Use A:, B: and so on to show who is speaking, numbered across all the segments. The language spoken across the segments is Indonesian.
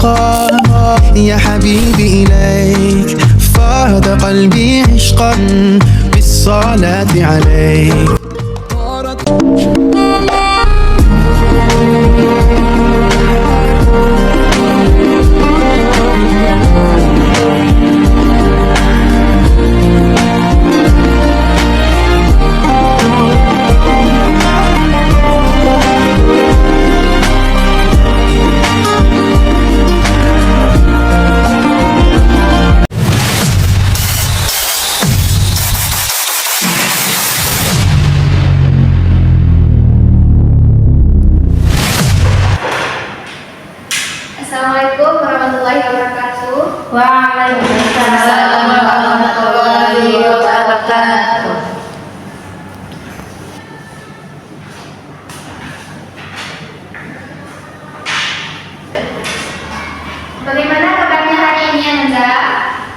A: أشتاقا يا حبيبي إليك فاض قلبي عشقا بالصلاة عليك.
B: Assalamualaikum warahmatullahi wabarakatuh.
C: Waalaikumsalam warahmatullahi wabarakatuh.
B: Bagaimana kabarnya hari ini, Ananda?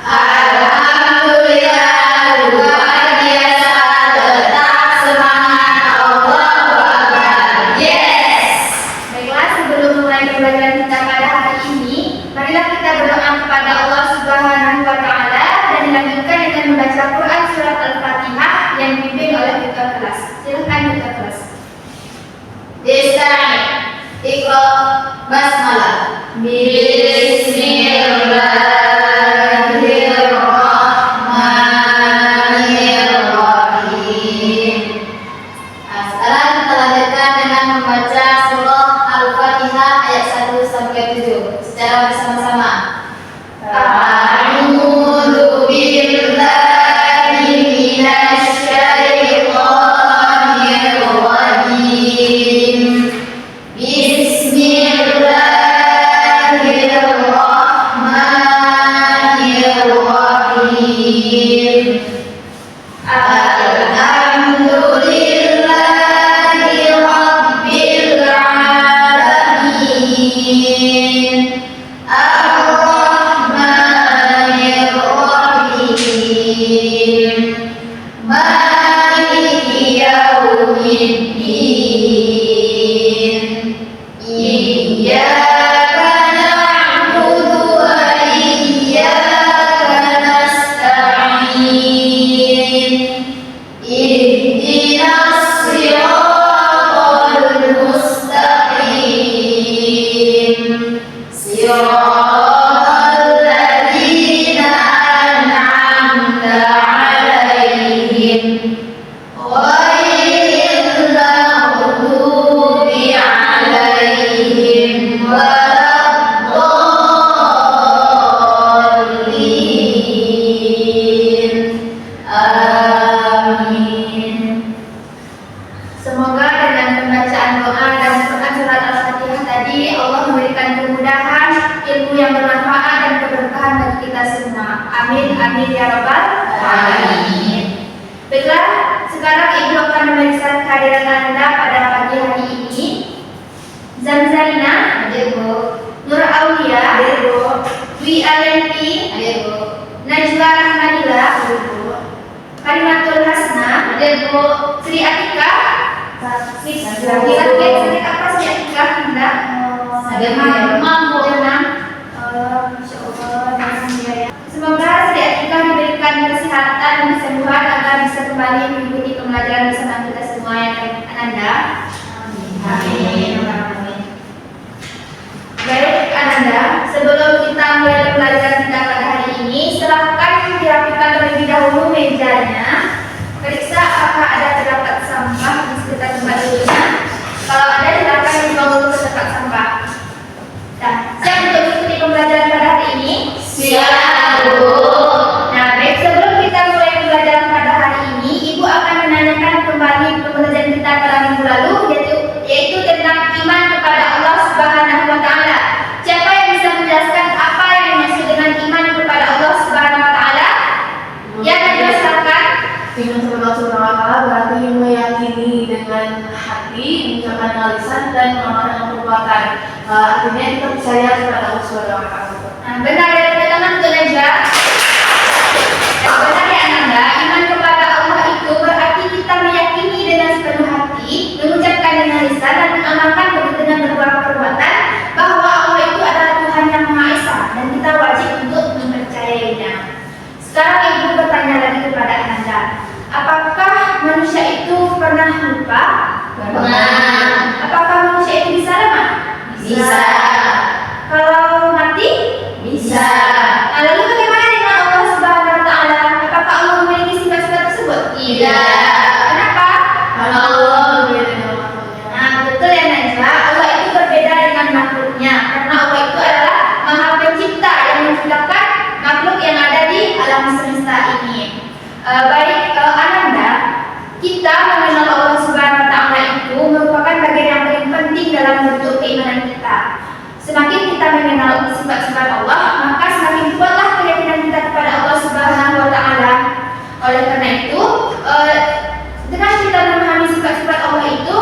C: Alhamdulillah, luar biasa, tetap semangat, Allahu Akbar. Yes.
B: Baiklah, sebelum mulai pembelajaran kita pada hari ini, marilah kita berdoa kepada Allah Subhanahu wa Ta'ala dan dilanjutkan dengan membaca Quran surat Al-Fatihah yang dipimpin oleh ketua kelas. Silakan ketua kelas.
C: Bismillah. Iqra basmalah. Bismillahirrahmanirrahim. Sekarang kita lanjutkan dengan membaca surah Al-Fatihah ayat 1 sampai 7 secara bersama-sama. A'udzu billahi minasy syaithanir rajim. Bismillahirrahmanirrahim. Alhamdulillahi rabbil alamin. Ar-Rahmanir-Rahim. Maliki yaumiddin. Iyyaka na'budu wa iyyaka nasta'in. Ihdinas siratal mustaqim. Siratal ladzina an'amta 'alaihim ghairil maghdubi 'alaihim waladdallin. Amin.
B: Semoga dengan pembacaan doa dan Quran surat Al-Fatihah tadi Allah memberikan kemudahan, ilmu yang bermanfaat dan keberkahan bagi kita semua. Amin, amin ya rabbal alamin. Baiklah, sekarang Ibu akan memeriksa kehadiran Anda pada pagi hari ini. Zamzarina,
C: Hadir, Bu.
B: Nur Aulia,
C: Hadir, Bu.
B: Dwi Alenti,
C: Hadir, Bu.
B: Najwa Rahmanila, Kalimatul Hasna,
C: Hadir, Bu.
B: Sri Atika, Sri
C: Hadir, Bu.
B: apa Sri Atika? Enggak.
C: Hadir, Bu.
B: Mampu enam. Masya Allah. Semoga Sri Atika diberikan kesehatan dan kesembuhan agar bisa kembali mengikuti pembelajaran bersama kita semua yang Ananda.
C: Amin.
B: Baik Ananda, sebelum kita mulai pembelajaran kita pada hari ini, silahkan dirapikan terlebih dahulu mejanya. Periksa apakah ada terdapat sampah di sekitar tempat duduknya. Kalau ada, silakan dibawa dulu ke tempat sampah. Nah, siap untuk mengikuti pembelajaran pada hari ini?
C: Siap, Bu.
B: Nah, baik, sebelum kita mulai pembelajaran pada hari ini, Ibu akan menanyakan kembali pembelajaran kita pada minggu lalu, yaitu tentang iman kepada Allah Subhanahu wa Ta'ala. Siapa yang bisa menjelaskan apa yang dimaksud dengan iman kepada Allah Subhanahu wa Ta'ala? Ya, Najwa, silakan.
D: Iman kepada Allah Subhanahu wa Ta'ala berarti meyakini dengan hati, mengucapkan dengan lisan dan mengamalkan dengan perbuatan. Artinya kita percaya kepada Allah Subhanahu wa Ta'ala.
B: Nah, benar ya, teman-teman, untuk Najwa. Benar ya, Ananda, iman kepada Allah itu berarti kita meyakini dengan sepenuh hati, mengucapkan dengan lisan dan mengamalkan dengan beberapa perbuatan bahwa Allah itu adalah Tuhan yang Maha Semakin kita mengenal sifat-sifat Allah, maka semakin kuatlah keyakinan kita kepada Allah Subhanahu wa taala. Oleh karena itu, dengan kita memahami sifat-sifat Allah itu,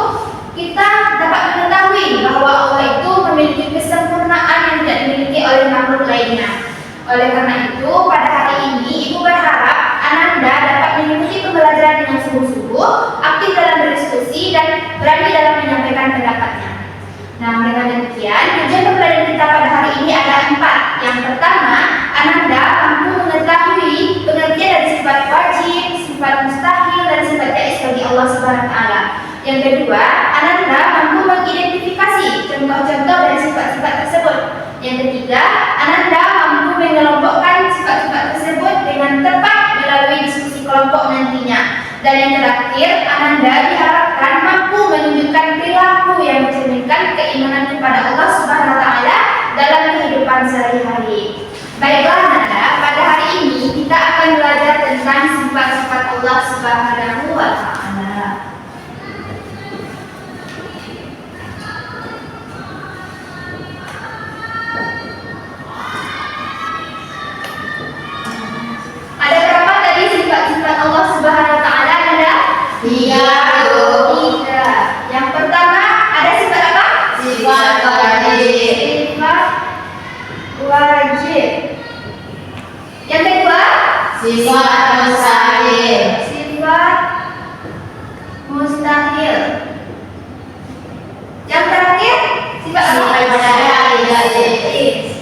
B: kita dapat mengetahui bahwa Allah itu memiliki kesempurnaan yang tidak dimiliki oleh makhluk lainnya. Oleh karena itu, pada hari ini Ibu berharap Ananda dapat mengikuti pembelajaran dengan sungguh-sungguh, aktif dalam berdiskusi dan berani dalam menyampaikan pendapatnya. Nah, dengan demikian, tujuan pembelajaran kita pada hari ini ada 4. Yang pertama, Ananda mampu mengetahui pengertian dari sifat wajib, sifat mustahil, dan sifat jaiz bagi Allah Subhanahu wa taala. Yang kedua, Ananda mampu mengidentifikasi contoh-contoh dari sifat-sifat tersebut. Yang ketiga, Ananda mampu mengelompokkan sifat-sifat tersebut dengan tepat melalui diskusi kelompok nantinya. Dan yang terakhir, Ananda diharapkan mampu menunjukkan perilaku yang mencerminkan keimanan kepada Allah Subhanahu wa taala dalam kehidupan sehari-hari. Baiklah Ananda, pada hari ini kita akan belajar tentang sifat-sifat Allah Subhanahu wa taala. Ada berapa tadi sifat-sifat Allah Subhanahu wa taala? Ada 3. Yang pertama ada sifat apa?
C: Sifat wajib.
B: Sifat wajib. Yang kedua?
C: Sifat mustahil.
B: Sifat mustahil. Yang terakhir? Sifat apa?
C: Sifat jaiz.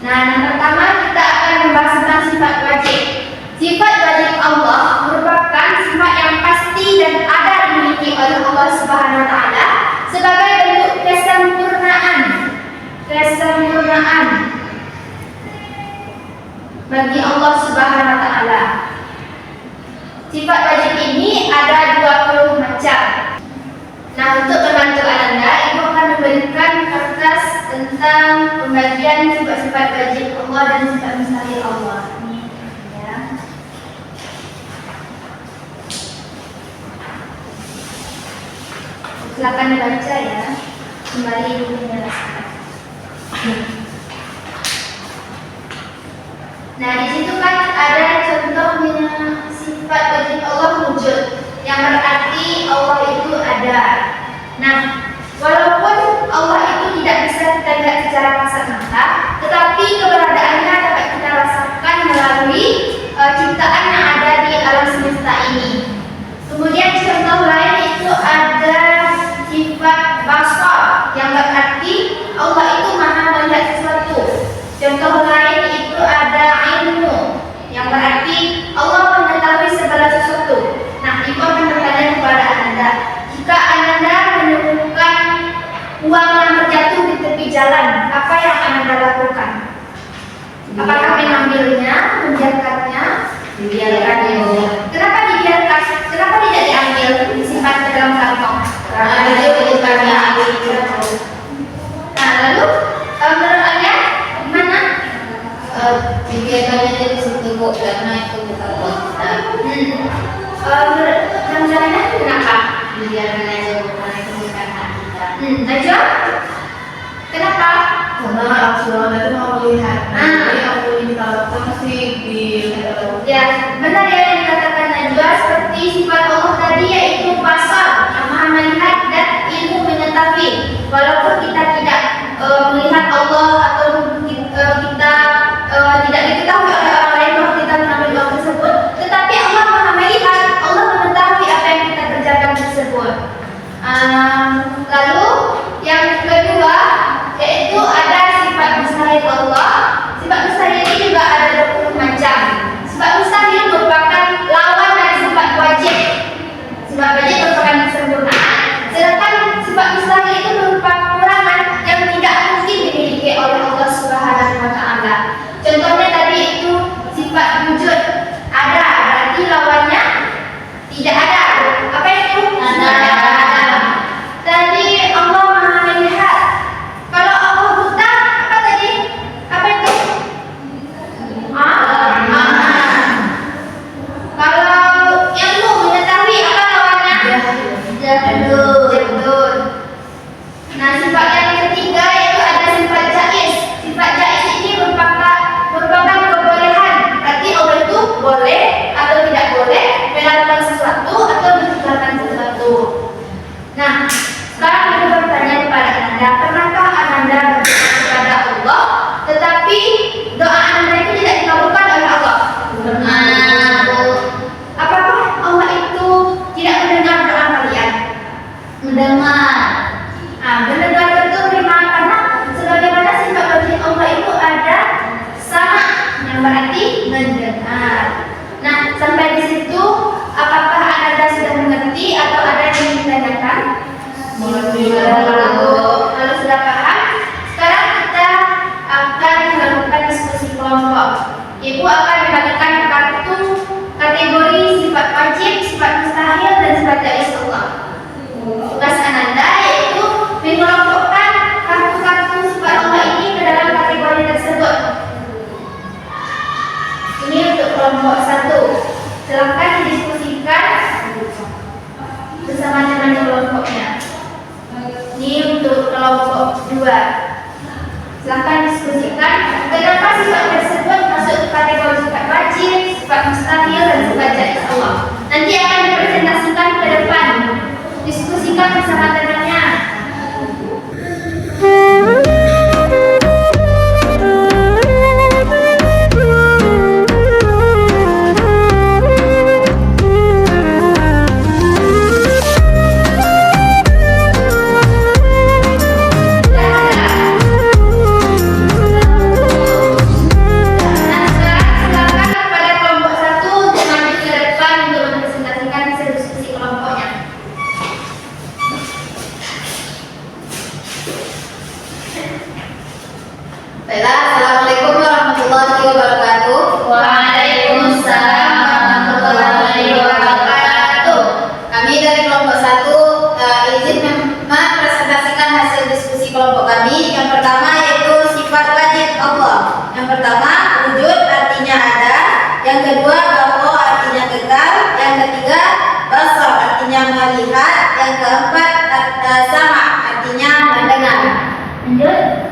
B: Nah, yang pertama kita akan membahas tentang sifat wajib. Sifat wajib Allah merupakan sifat yang pasti dan ada dimiliki oleh Allah Subhanahu wa taala sebagai bentuk kesempurnaan bagi Allah Subhanahu wa taala. Sifat wajib ini ada 20 macam. Nah, untuk membantu Ananda, Ibu akan memberikan kertas tentang pembagian sifat-sifat wajib Allah dan sifat mustahil Allah. Ini ya. Silakan dibaca ya. Kembali Ibu menjelaskan. Nah, di situ kan ada contohnya sifat wajib Allah wujud, yang berarti Allah itu ada. Nah, walaupun Allah itu tidak bisa kita lihat secara kasat mata, tetapi keberadaannya dapat kita rasakan melalui ciptaan yang ada di alam semesta ini. Kemudian contoh lain itu ada sifat basar, yang berarti Allah itu maha melihat sesuatu. Contoh lain itu ada ilmu, yang berarti Allah mengetahui segala sesuatu. Nah, Ibu akan bertanya kepada Ananda, jika Ananda menemukan uang yang terjatuh di tepi jalan, apa yang Ananda lakukan? Apakah mengambilnya, membiarkannya?
C: Dibiarkan.
B: Kenapa dibiarkan? Kenapa tidak diambil, disimpan ke dalam kantong?
C: Karena dia bukannya ambil.
B: Nah, lalu menurut Anda gimana?
C: Dibiarkannya itu setuju karena itu bukan kita.
B: Menurut Anda kenapa?
C: Dibiarkan aja bukan itu bukan hak kita.
B: Najwa? Kenapa?
D: Karena Rasulullah itu mau melihat. Jadi aku ini kalau kita pasti dilihat.
B: Ya, benar ya yang dikatakan Najwa, seperti sifat Allah tadi yaitu basar, yang maha melihat dan ilmu mengetahui. Walaupun kita tidak melihat Allah atau kita tidak diketahui oleh orang lain bahwa kita mengambil uang tersebut, tetapi Allah maha melihat, Allah mengetahui apa yang kita kerjakan tersebut. Lalu yang kedua yaitu ada sifat mustahil Allah. Sifat mustahil ini juga ada 20 macam. Sifat mustahil merupakan lawan dari sifat wajib. Sifat wajib merupakan kesempurnaan, sedangkan sifat mustahil itu merupakan kekurangan yang tidak mungkin dimiliki oleh Allah Subhanahu wa taala. Contohnya tadi itu sifat wujud. Ada, berarti lawannya tidak ada. Apa itu?
C: Ada.
B: Tadi Allah maha melihat. Kalau Allah buta, apa tadi? Apa itu? Kalau ilmu mengetahui, apa lawannya? Jahil. kedua. Silahkan diskusikan kenapa sifat tersebut masuk kategori sifat wajib, sifat mustahil, dan sifat jaiz Allah. Nanti akan dipresentasikan ke depan. Diskusikan bersama temannya.
C: Baiklah, Assalamualaikum warahmatullahi wabarakatuh.
B: Waalaikumsalam warahmatullahi wabarakatuh.
C: Kami dari kelompok 1 izin mempresentasikan hasil diskusi kelompok kami. Yang pertama yaitu sifat wajib Allah. Yang pertama, wujud artinya ada. Yang kedua, baqa artinya kekal. Yang ketiga, basar artinya melihat. Yang keempat, sama artinya mendengar.
B: Lanjut.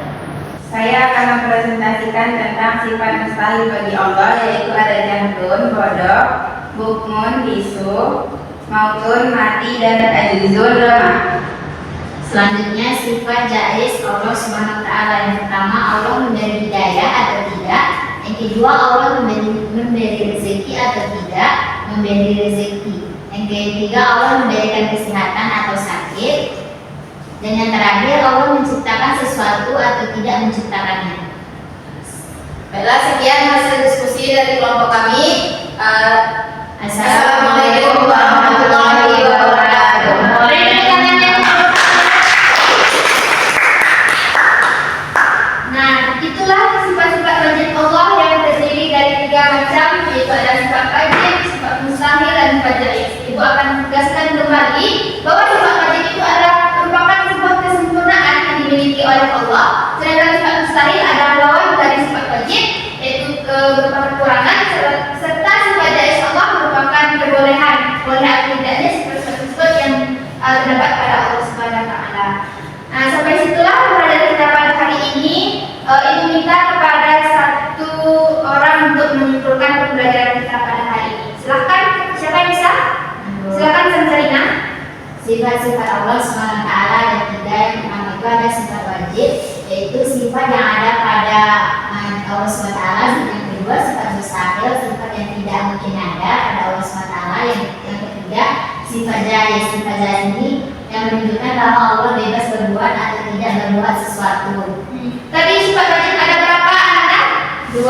E: Saya akan mempresentasikan tentang sifat mustahil bagi Allah, yaitu ada jahdun, bodoh, bukmun, bisu, mautun, mati, dan ajizun, lemah.
C: Selanjutnya sifat jaiz Allah Subhanahu wa taala. Yang pertama, Allah memberi hidayah atau tidak. Yang kedua, Allah memberi rezeki atau tidak memberi rezeki. Yang ketiga, Allah memberikan kesehatan atau sakit. Dan yang terakhir, Allah menciptakan sesuatu atau tidak menciptakannya. Baiklah, sekian hasil diskusi dari kelompok kami. Assalamualaikum warahmatullahi wabarakatuh.
B: Nah, itulah sifat-sifat wajib Allah yang terdiri dari 3 macam, yaitu ada sifat wajib, sifat mustahil, dan sifat jaiz. Ibu akan menegaskan kembali bahwa sifat wajib itu adalah merupakan sebuah kesempurnaan yang dimiliki oleh Allah, sedangkan sifat mustahil adalah lawan dari sifat wajib, yaitu berupa kekurangan, serta sifat jaiz Allah merupakan kebolehan, boleh atau tidaknya sifat tersebut yang terdapat pada Allah Subhanahu wa taala. Nah, sampai situlah pembelajaran kita pada hari ini. Ibu minta kepada satu orang untuk menyimpulkan pembelajaran kita pada hari ini. Silahkan, siapa yang bisa? Silahkan Sanjarina.
C: Sifat-sifat Allah SWT ada 3. Yang pertama itu ada sifat wajib, yaitu sifat yang ada pada Allah SWT. Yang kedua, sifat mustahil, sifat yang tidak mungkin ada pada Allah SWT. Yang ketiga, sifat jaiz. Sifat jaiz ini yang menunjukkan bahwa Allah bebas berbuat atau tidak berbuat sesuatu.
B: Tadi sifat wajib ada berapa anak?
C: 2.